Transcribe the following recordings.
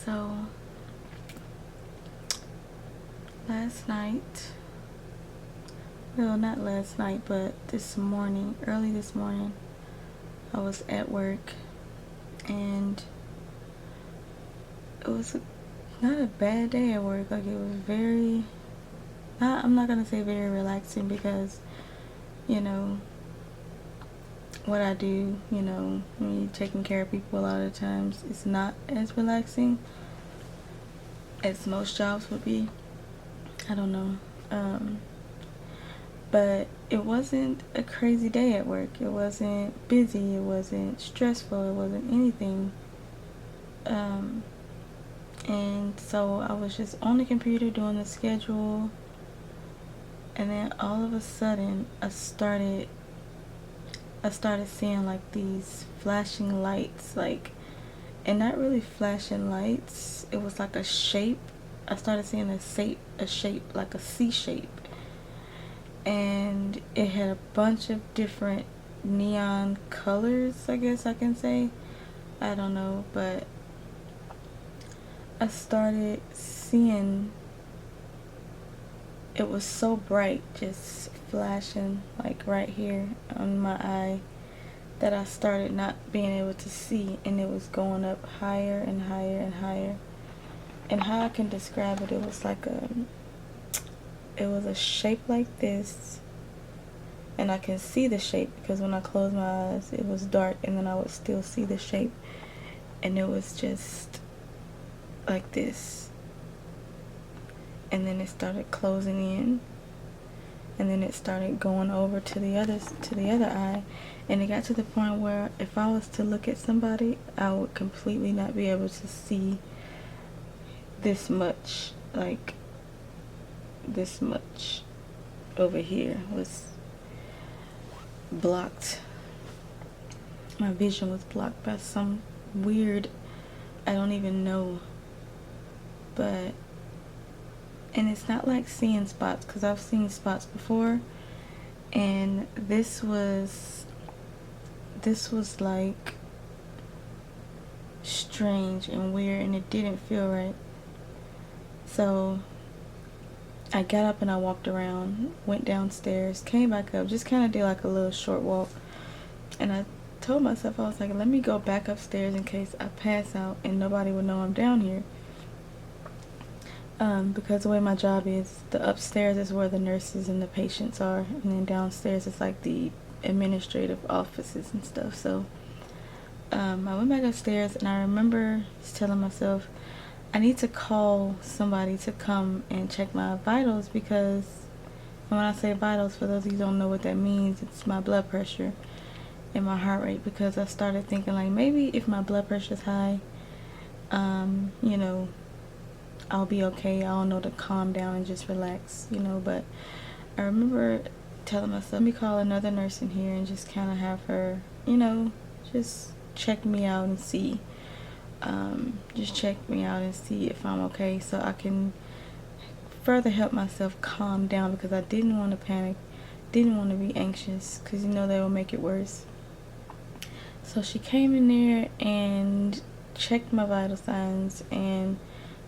So last night, well, not last night, but this morning, early this morning, I was at work, and it was not a bad day at work. Like, it was very, I'm not gonna say very relaxing, because what I do, when you're taking care of people, a lot of times it's not as relaxing as most jobs would be. I don't know. But it wasn't a crazy day at work. It wasn't busy. It wasn't stressful. It wasn't anything. And so I was just on the computer doing the schedule, and then all of a sudden I started seeing like these flashing lights, like, and not really flashing lights. It was like a shape. I started seeing a shape like a C shape, and it had a bunch of different neon colors, I guess I can say. I don't know, but I started seeing, it was so bright, just flashing like right here on my eye, that I started not being able to see, and it was going up higher and higher and higher. And how I can describe it, it was a shape like this, and I can see the shape because when I closed my eyes it was dark, and then I would still see the shape, and it was just like this, and then it started closing in, and then it started going over to the other eye, and it got to the point where if I was to look at somebody, I would completely not be able to see this much. Like, this much over here was blocked. My vision was blocked by some weird, I don't even know, but, and it's not like seeing spots, because I've seen spots before, and this was like strange and weird, and it didn't feel right. So I got up and I walked around, went downstairs, came back up, just kind of did like a little short walk, and I told myself, I was like, let me go back upstairs in case I pass out and nobody would know I'm down here. Because the way my job is, the upstairs is where the nurses and the patients are, and then downstairs is like the administrative offices and stuff. So I went back upstairs, and I remember just telling myself, I need to call somebody to come and check my vitals, because when I say vitals, for those of you who don't know what that means, it's my blood pressure and my heart rate, because I started thinking, like, maybe if my blood pressure is high, I'll be okay. I'll know to calm down and just relax, but I remember telling myself, let me call another nurse in here and just kind of have her, just check me out and see. Just check me out and see if I'm okay, so I can further help myself calm down, because I didn't want to panic, didn't want to be anxious, because that will make it worse. So she came in there and checked my vital signs, and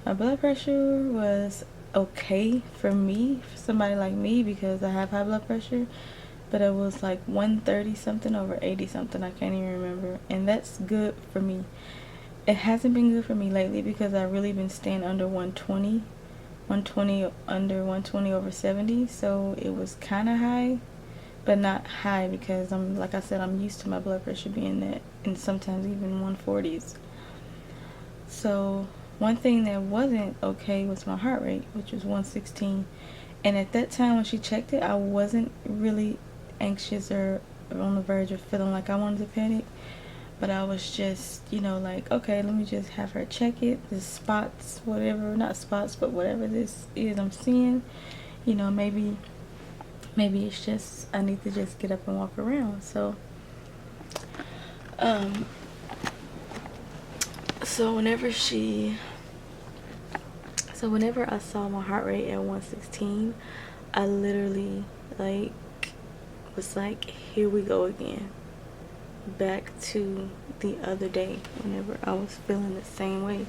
my blood pressure was okay for me, for somebody like me, because I have high blood pressure, but it was like 130 something over 80 something, I can't even remember, and that's good for me. It hasn't been good for me lately, because I've really been staying under 120 under 120 over 70, so it was kind of high, but not high, because like I said, I'm used to my blood pressure being that, and sometimes even 140s. So one thing that wasn't okay was my heart rate, which was 116, and at that time when she checked it, I wasn't really anxious or on the verge of feeling like I wanted to panic. But I was just, like, okay, let me just have her check it. The spots, whatever, not spots, but whatever this is I'm seeing, maybe it's just, I need to just get up and walk around. So, whenever I saw my heart rate at 116, I literally, was like, here we go again. Back to the other day whenever I was feeling the same way.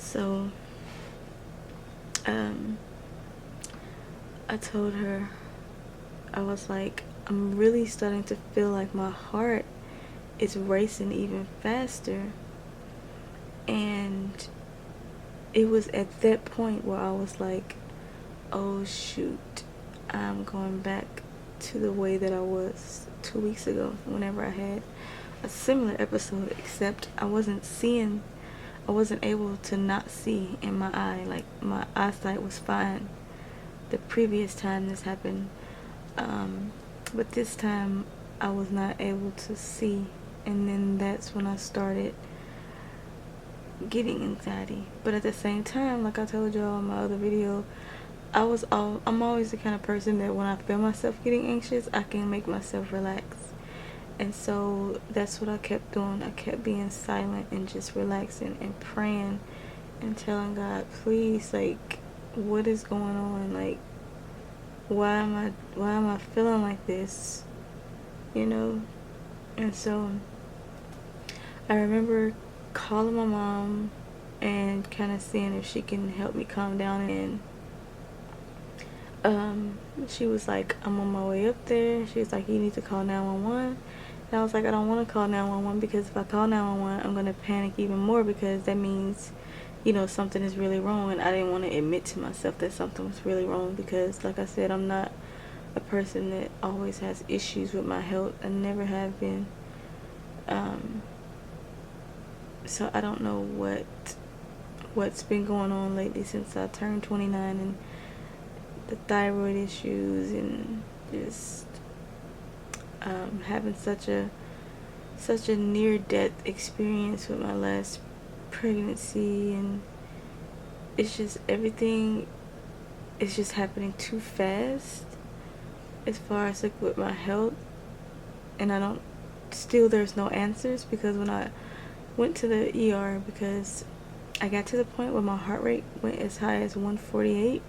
So I told her, I was like, I'm really starting to feel like my heart is racing even faster. And it was at that point where I was like, oh shoot, I'm going back to the way that I was 2 weeks ago whenever I had a similar episode, except I wasn't able to not see in my eye. Like, my eyesight was fine the previous time this happened, but this time I was not able to see, and then that's when I started getting anxiety. But at the same time, like I told y'all in my other video, I'm always the kind of person that when I feel myself getting anxious, I can make myself relax. And so that's what I kept doing. I kept being silent and just relaxing and praying and telling God, please, like, what is going on? Like, why am I feeling like this? You know? And so I remember calling my mom and kind of seeing if she can help me calm down. And she was like, I'm on my way up there. She was like, you need to call 911. And I was like, I don't want to call 911 because if I call 911, I'm going to panic even more, because that means, you know, something is really wrong. And I didn't want to admit to myself that something was really wrong, because, like I said, I'm not a person that always has issues with my health. I never have been. So I don't know what's been going on lately since I turned 29, and the thyroid issues, and just having such a near-death experience with my last pregnancy, and it's just, everything is just happening too fast as far as like with my health. And there's no answers, because when I went to the ER, because I got to the point where my heart rate went as high as 148,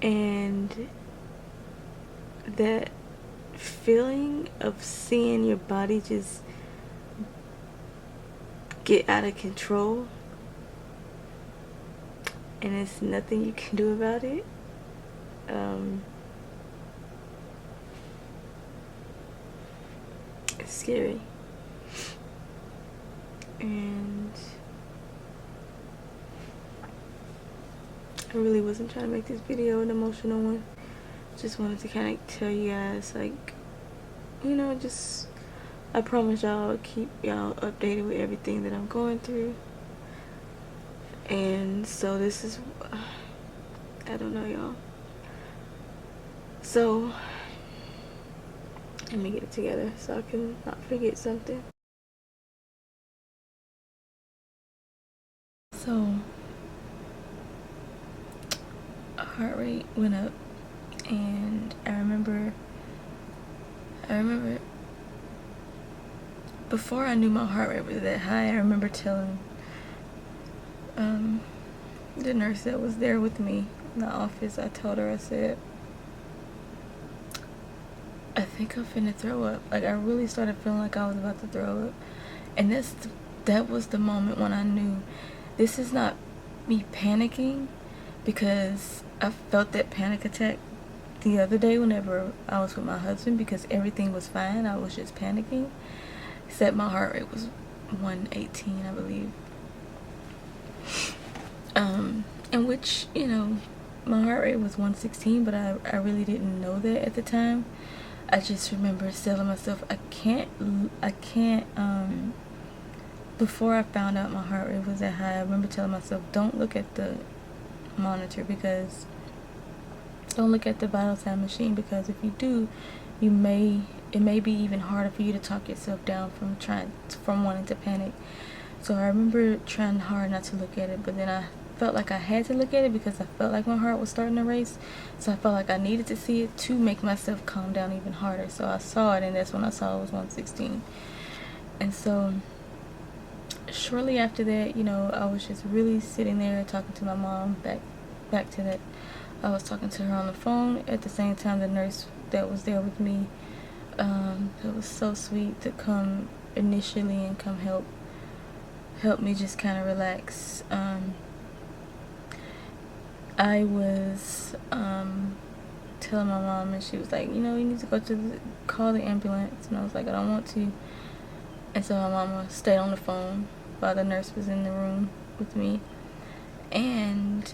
and that feeling of seeing your body just get out of control and there's nothing you can do about it, it's scary. And I really wasn't trying to make this video an emotional one. Just wanted to kind of tell you guys, like, you know, just, I promise y'all I'll keep y'all updated with everything that I'm going through. And so this is, I don't know, y'all. So let me get it together so I can not forget something. So heart rate went up, and I remember before I knew my heart rate was that high, I remember telling the nurse that was there with me in the office, I told her, I said, I think I'm finna throw up. Like, I really started feeling like I was about to throw up. And that was the moment when I knew this is not me panicking, because I felt that panic attack the other day whenever I was with my husband, because everything was fine. I was just panicking, except my heart rate was 118, I believe. In which, you know, my heart rate was 116, but I really didn't know that at the time. I just remember telling myself, I can't, before I found out my heart rate was that high, I remember telling myself, don't look at the monitor, because don't look at the vital sign machine, because if you do, it may be even harder for you to talk yourself down from wanting to panic. So I remember trying hard not to look at it, but then I felt like I had to look at it, because I felt like my heart was starting to race. So I felt like I needed to see it to make myself calm down even harder. So I saw it, and that's when I saw it was 116. And so shortly after that, you know, I was just really sitting there talking to my mom. Back to that, I was talking to her on the phone. At the same time, the nurse that was there with me, it was so sweet to come initially and come help helped me just kind of relax. I was telling my mom, and she was like, you know, you need to call the ambulance. And I was like, I don't want to. And so my mama stayed on the phone while the nurse was in the room with me. And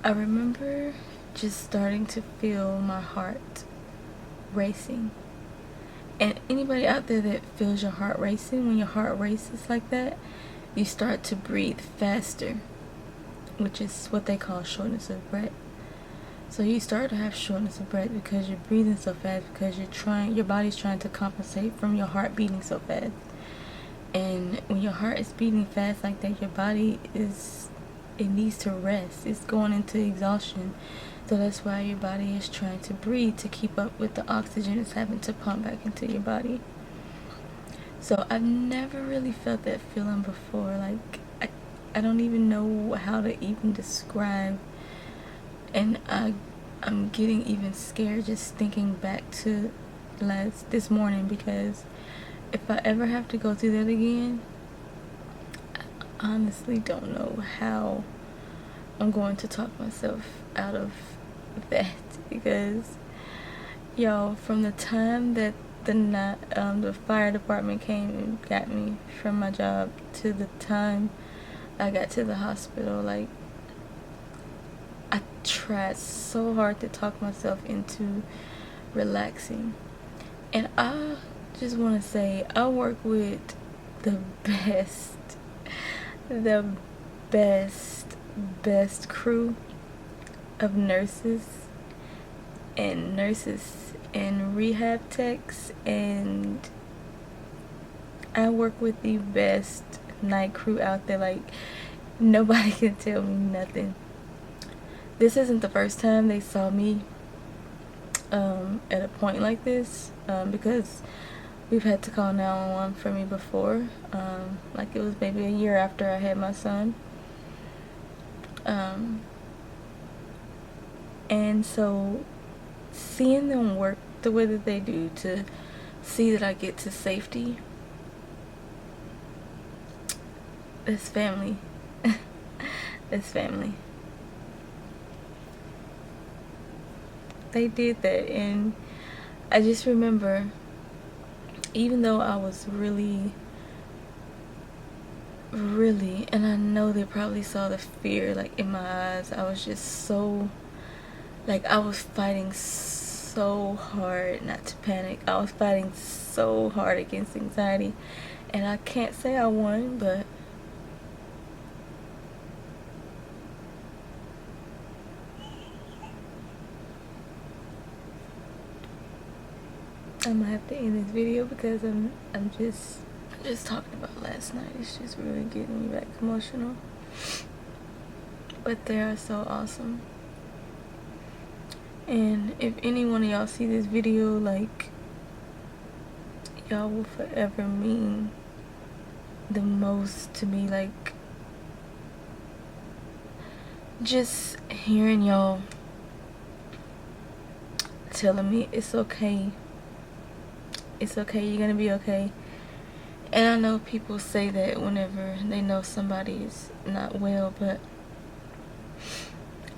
I remember just starting to feel my heart racing. And anybody out there that feels your heart racing, when your heart races like that, you start to breathe faster, which is what they call shortness of breath. So you start to have shortness of breath because you're breathing so fast, because your body's trying to compensate from your heart beating so fast. And when your heart is beating fast like that, your body it needs to rest. It's going into exhaustion. So that's why your body is trying to breathe to keep up with the oxygen it's having to pump back into your body. So I've never really felt that feeling before. Like, I don't even know how to even describe. And I'm getting even scared just thinking back to this morning, because if I ever have to go through that again, I honestly don't know how I'm going to talk myself out of that. Because, y'all, from the time that the fire department came and got me from my job to the time I got to the hospital, like, I tried so hard to talk myself into relaxing. And I just want to say, I work with the best crew of nurses and rehab techs, and I work with the best night crew out there. Like, nobody can tell me nothing. This isn't the first time they saw me at a point like this, because we've had to call 911 for me before. Like, it was maybe a year after I had my son. And so seeing them work the way that they do to see that I get to safety, that's family. That's family. They did that, and I just remember, even though I was really, and I know they probably saw the fear, like, in my eyes, I was just so, like, I was fighting so hard not to panic. I was fighting so hard against anxiety, and I can't say I won, but I'm gonna have to end this video because I'm just talking about last night. It's just really getting me back emotional. But they are so awesome. And if any one of y'all see this video, like, y'all will forever mean the most to me. Like, just hearing y'all telling me it's okay. It's okay, you're gonna be okay. And I know people say that whenever they know somebody is not well, but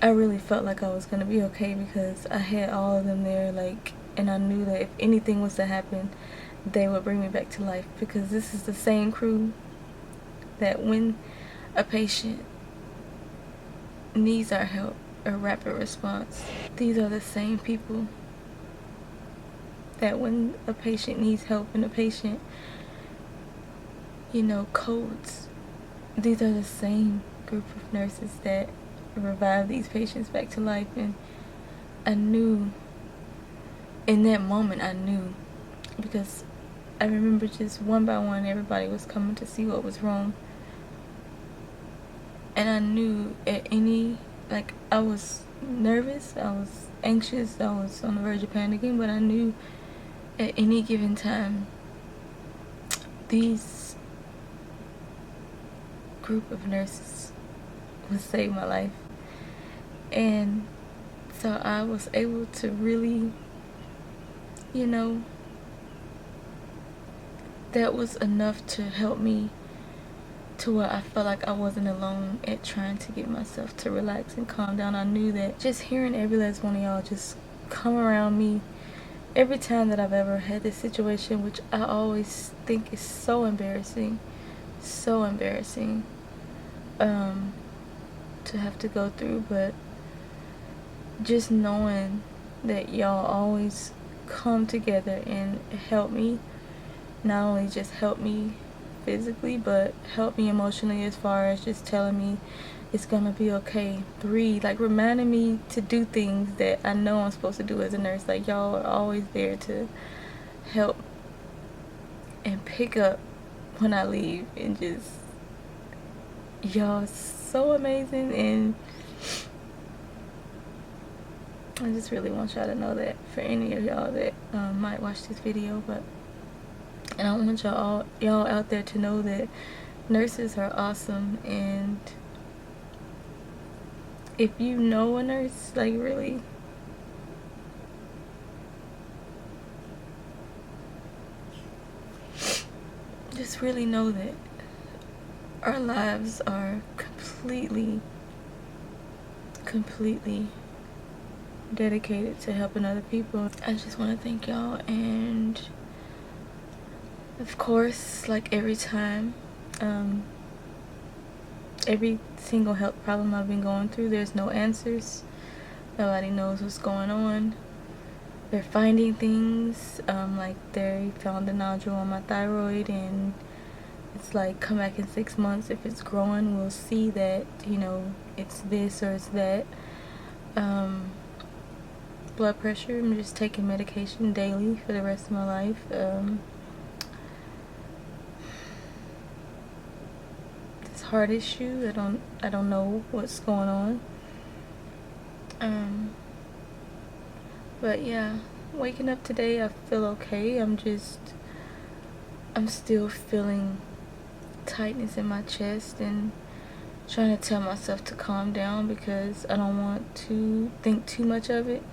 I really felt like I was gonna be okay because I had all of them there, like, and I knew that if anything was to happen, they would bring me back to life, because this is the same crew that when a patient needs our help, a rapid response, these are the same people that when a patient needs help and a patient, you know, codes, these are the same group of nurses that revive these patients back to life. And I knew in that moment, I knew, because I remember just one by one everybody was coming to see what was wrong, and I knew at any, like, I was nervous, I was anxious, I was on the verge of panicking, but I knew at any given time these group of nurses would save my life. And so I was able to really you know, that was enough to help me to where I felt like I wasn't alone at trying to get myself to relax and calm down. I knew that just hearing every last one of y'all just come around me every time that I've ever had this situation, which I always think is so embarrassing, so embarrassing, to have to go through, but just knowing that y'all always come together and help me, not only just help me physically, but help me emotionally, as far as just telling me it's gonna be okay, breathe, like reminding me to do things that I know I'm supposed to do as a nurse. Like, y'all are always there to help and pick up when I leave, and just, y'all so amazing. And I just really want y'all to know that, for any of y'all that might watch this video. But, and I want y'all out there to know that nurses are awesome. And if you know a nurse, like, really, just really know that our lives are completely dedicated to helping other people. I just want to thank y'all. And of course, like every time, every single health problem I've been going through, there's no answers. Nobody knows what's going on. They're finding things, like they found a nodule on my thyroid, and it's like, come back in 6 months. If it's growing, we'll see that, you know, it's this or it's that. Blood pressure, I'm just taking medication daily for the rest of my life. This heart issue, I don't know what's going on. But yeah, waking up today, I feel okay. I'm still feeling tightness in my chest, and trying to tell myself to calm down, because I don't want to think too much of it.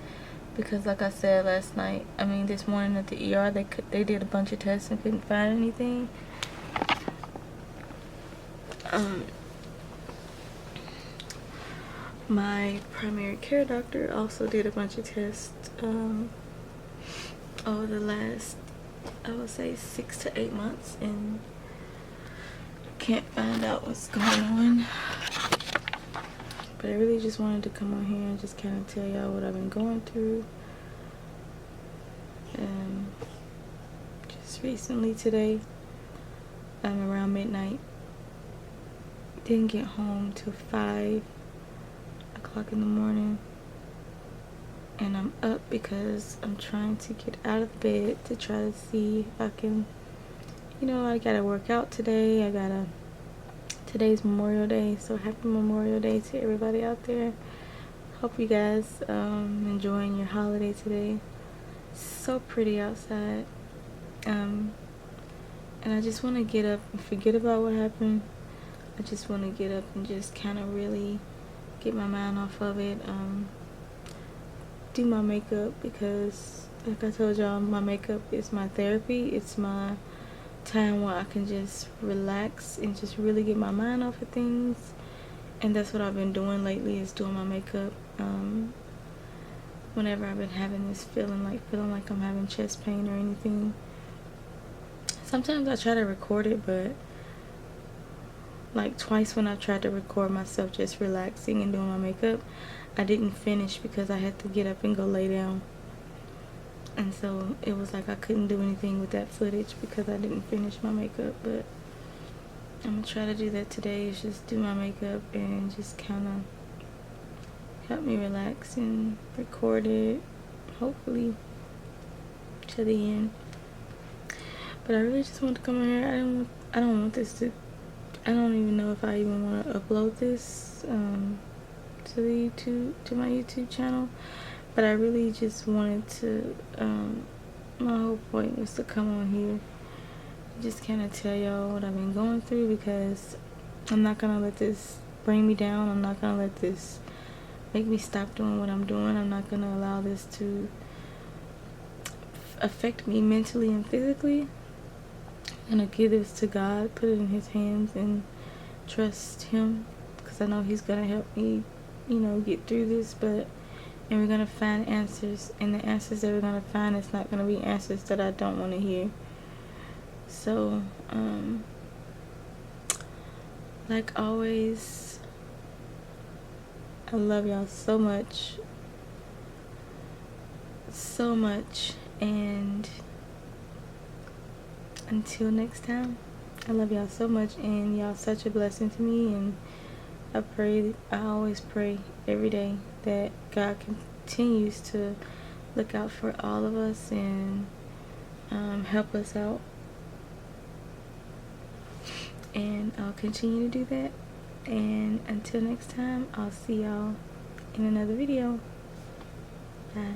Because like I said last night, this morning at the ER, they did a bunch of tests and couldn't find anything. My primary care doctor also did a bunch of tests over the last, I would say, 6 to 8 months, and can't find out what's going on. But I really just wanted to come on here and just kind of tell y'all what I've been going through. Just recently today, around midnight, didn't get home till 5 o'clock in the morning. And I'm up because I'm trying to get out of bed to try to see if I can, I gotta work out today. Today's Memorial Day, so happy Memorial Day to everybody out there. Hope you guys enjoying your holiday today. So pretty outside. And I just want to get up and forget about what happened. I just want to get up and just kind of really get my mind off of it. Do my makeup, because like I told y'all, my makeup is my therapy. It's my time where I can just relax and just really get my mind off of things. And that's what I've been doing lately, is doing my makeup. Whenever I've been having this feeling like I'm having chest pain or anything. Sometimes I try to record it, but like twice when I tried to record myself just relaxing and doing my makeup, I didn't finish because I had to get up and go lay down. And so it was like I couldn't do anything with that footage because I didn't finish my makeup. But I'm gonna try to do that today, is just do my makeup and just kind of help me relax and record it, hopefully to the end. But I really just want to come in here. I don't want this to, I don't even know if I even want to upload this to my YouTube channel. But I really just wanted to, my whole point was to come on here, just kind of tell y'all what I've been going through, because I'm not going to let this bring me down. I'm not going to let this make me stop doing what I'm doing. I'm not going to allow this to affect me mentally and physically, I'm gonna give this to God, put it in his hands, and trust him, because I know he's gonna help me, you know, get through this. But and we're gonna find answers, and the answers that we're gonna find is not gonna be answers that I don't want to hear. So like always, I love y'all so much, and until next time, I love y'all so much, and y'all such a blessing to me. And I always pray every day that God continues to look out for all of us and help us out. And I'll continue to do that. And until next time, I'll see y'all in another video. Bye.